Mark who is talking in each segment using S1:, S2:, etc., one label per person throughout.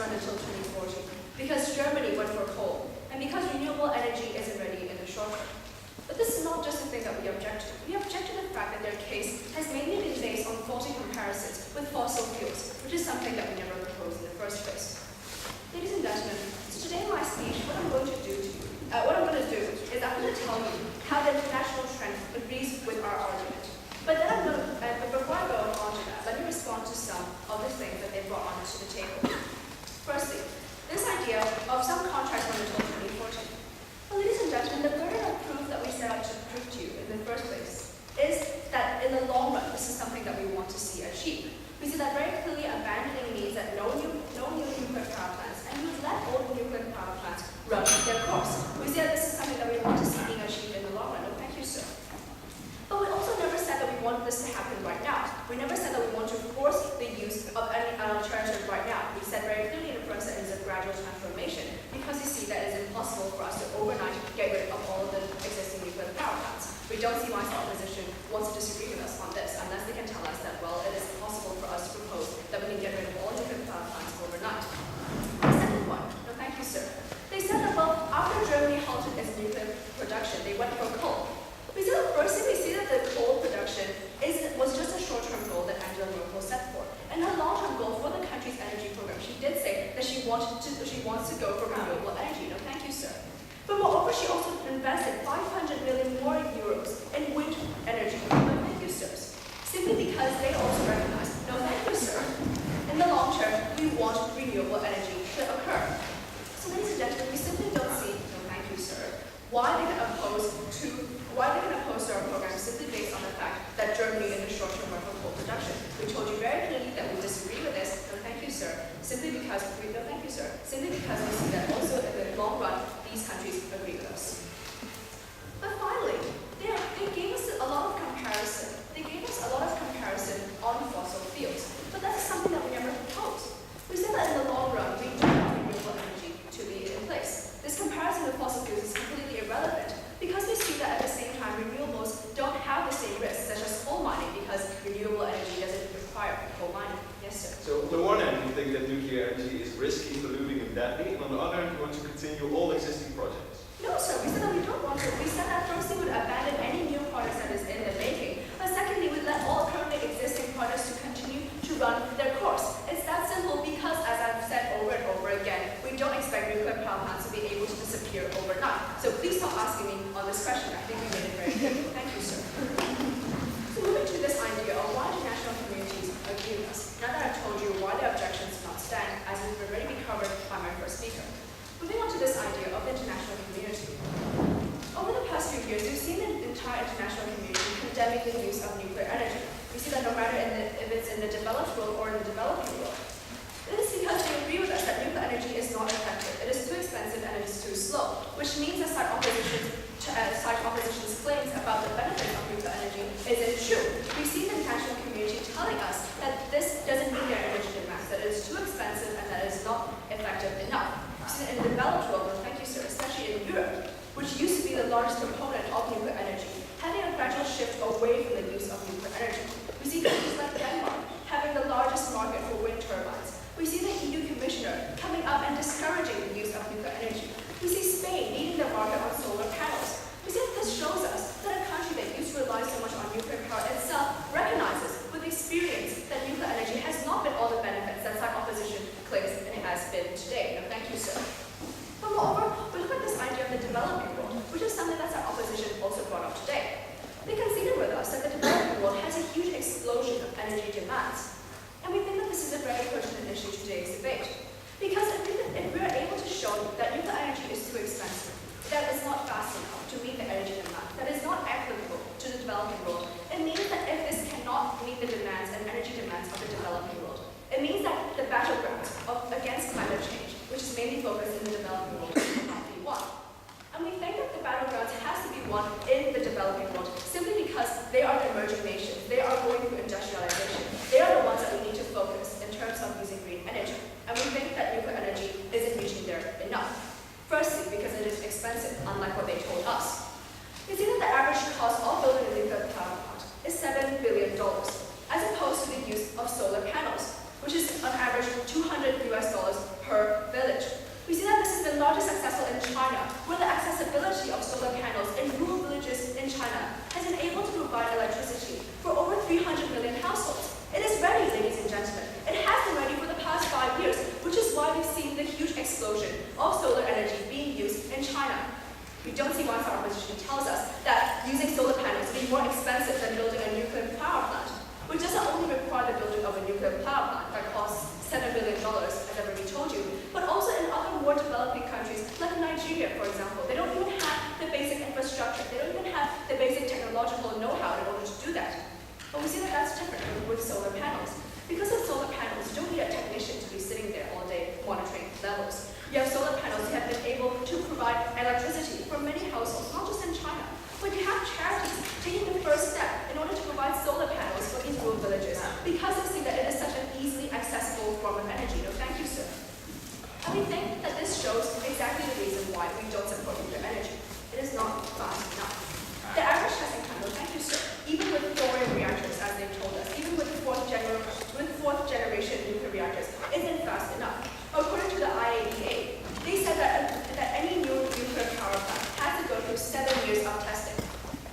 S1: run until 2040 because Germany went for coal and because renewable energy isn't ready in the short term. But this is not just a thing that we object to. We object to the fact that their case has mainly been based on faulty comparisons with fossil fuels, which is something that we never proposed in the first place. Ladies and gentlemen, so today in my speech, what I'm going to do is I'm going to tell you how the international trend agrees with our argument. But then before I go on to that, let me respond to some of the things that they brought onto the table. Firstly, this idea of some contracts run until 2014. Well, ladies and gentlemen, the burden of proof that we set out to prove to you in the first place is that in the long run, this is something that we want to see achieved. We see that very clearly abandoning means that no new nuclear power plants, and we would let old nuclear power plants run their course. We see that this is something that we want to see being achieved in the long run. No, thank you, sir. But we also never said that we want this to happen right now. We never said that we want to force the use of any alternative right now. We said very clearly in the first that it is a gradual transformation because you see that it is impossible for us to overnight get rid of all of the existing nuclear power plants. We don't see why the opposition wants to disagree with us on this unless they can tell us that, well, it is possible for us to propose that we can get rid of all nuclear power plants overnight. The second one, no thank you, sir. They said that, well, after Germany halted its nuclear production, they went for coal. We see that firstly, we see that the coal production was just a short-term goal that Angela Merkel set for. And her long-term goal for the country's energy program, she did say that she wants to go for renewable energy. No, thank you, sir. But moreover, she also invested 500 million more euros in wind energy. No, thank you, sirs. Simply because they also recognize, no, thank you, sir. In the long term, we want renewable energy to occur. So, ladies and gentlemen, we simply don't see, no, thank you, sir, why they can oppose to our program simply based on the fact that Germany in the short term went for coal production. We told you very clearly that we disagree with this. No, thank you, sir. Simply because we see that also in the long run, these countries agree with us. But finally, they gave us a lot of comparison. They gave us a lot of comparison on fossil fuels. But that's something that we never proposed. We said that in the long run, we do want renewable energy to be in place. This comparison with fossil fuels is completely irrelevant because we see that at the same time, renewables don't have the same risks, such as coal mining, because renewable energy doesn't require coal mining. Yes, sir.
S2: So on the one hand, you think that nuclear energy is risky, polluting, and deadly, and on the other hand, you want to continue all existing projects.
S1: No, sir. We said that we don't want to. We said that first we would abandon any new projects that is in the making, but secondly, we let all currently existing projects to continue to run their course. It's that simple because, as I've said over and over again, we don't expect nuclear power plants to be able to disappear overnight. So please stop asking me on this question. I think we made it very clear. Thank you, sir. So moving to this idea of why international communities agree with us. Now that I've told you why the objections do not stand, as has already been covered by my first speaker. Moving on to this idea of the international community. Over the past few years, we've seen the entire international community condemning the use of nuclear energy. We see that no matter if it's in the developed world or in the developing world. It is because they agree with us that nuclear energy is not effective, it is too expensive, and it is too slow, which means that side opposition's claims about the benefits of nuclear energy isn't true. We see the international community telling us that this doesn't meet their energy demands, that it is too expensive, and that it is not effective enough. In the developed world, thank you, sir, especially in Europe, which used to be the largest component of nuclear energy, having a gradual shift away from the use of nuclear energy. We see countries like Denmark having the largest market for wind turbines. We see the EU Commissioner coming up and discouraging the use of nuclear energy. We see Spain leading the market on solar panels. We see that this shows us that a country that used to rely so much on nuclear power itself recognizes with experience that nuclear energy has not been all the benefits that side opposition claims it has been today. No, thank you, sir. But moreover, we look at this idea of the developing world, which is something that our opposition also brought up today. They conceded with us that the developing world has a huge explosion of energy demands. And we think that this is a very pertinent issue to today's debate. Because if we are able to show that nuclear energy is too expensive, that it's not fast enough to meet the energy demand, that is not applicable to the developing world, it means that if this cannot meet the demands and energy demands of the developing world, it means that the battlegrounds against climate change, which is mainly focused in the developing world, cannot be won. And we think that the battlegrounds has to be won in the developing world simply because they are the emerging nations. They are going through industrialization. They are the ones that we need to focus in terms of using green energy. And we think that nuclear energy isn't reaching there enough. Firstly, because it is expensive, unlike what they told us. We see that the average cost of building a nuclear power plant is $7 billion, as opposed to the use of solar panels, which is on average $200 per than building a nuclear power plant, which doesn't only require the building of a nuclear power plant that costs $7 billion, as I've already told you, but also in other more developing countries, like Nigeria, for example. They don't even have the basic infrastructure. They don't even have the basic technological know-how in order to do that. But we see that that's different with solar panels. Because of solar panels, you don't need a technician to be sitting there all day monitoring levels. You have solar panels that have been able to provide electricity for many households, not just in China. But you have charities taking the first step in order to provide solar panels for these rural villages because they see that it is such an easily accessible form of energy. No, thank you, sir. And we think that this shows exactly the reason why we don't support nuclear energy. It is not fast enough. The average testing time, no, thank you, sir, even with thorium reactors, as they've told us, even with fourth generation nuclear reactors, isn't fast enough. According to the IAEA, they said that any new nuclear power plant has to go through 7 years of testing.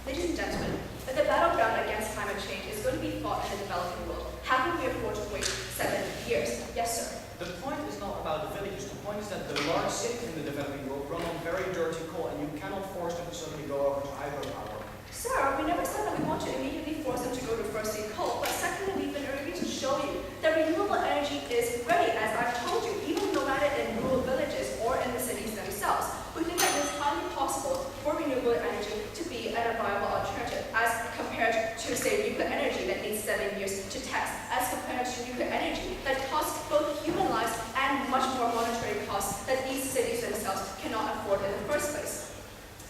S1: Ladies and gentlemen, that the battleground against climate change is going to be fought in the developing world. How can we afford to wait 7 years? Yes, sir.
S3: The point is not about the villages. The point is that the large cities in the developing world run on very dirty coal, and you cannot force them to suddenly go over to hydropower.
S1: Sir, we never said that we want to immediately force them to go to firstly coal, but secondly, we've been ready to show you that renewable energy is ready, as I've told you, even no matter in rural villages or in the cities themselves. We think that it is highly possible for renewable energy to be a viable alternative, as compared to, say, nuclear energy that needs 7 years to test, as compared to nuclear energy that costs both human lives and much more monetary costs that these cities themselves cannot afford in the first place.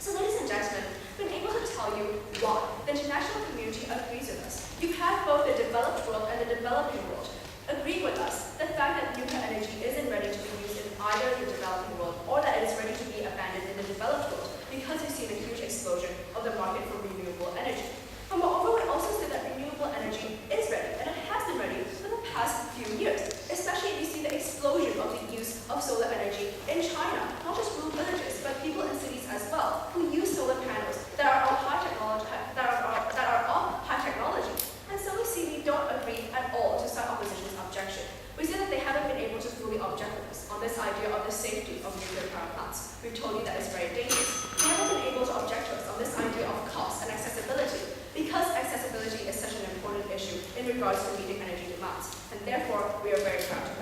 S1: So, ladies and gentlemen, we've been able to tell you why the international community agrees with us. You have both the developed world and the developing world agree with us the fact that nuclear energy isn't ready to be used in either the developing world or that it is ready to be abandoned in the developed world because we see the huge explosion of the market for renewable energy. And moreover, we also see that renewable energy is ready, and it has been ready for the past few years, especially if you see the explosion of the use of solar energy in China, not just rural villages, but people in cities as well, who use solar panels that are of high technology, And so we see we don't agree at all to Site Opposition's objection. We see that they haven't been able to fully object with us on this idea of the safety of nuclear power plants. We've told you that it's very dangerous. They haven't been able to object to us on this idea of cost and accessibility, because accessibility is such an important issue in regards to meeting energy demands. And therefore, we are very proud to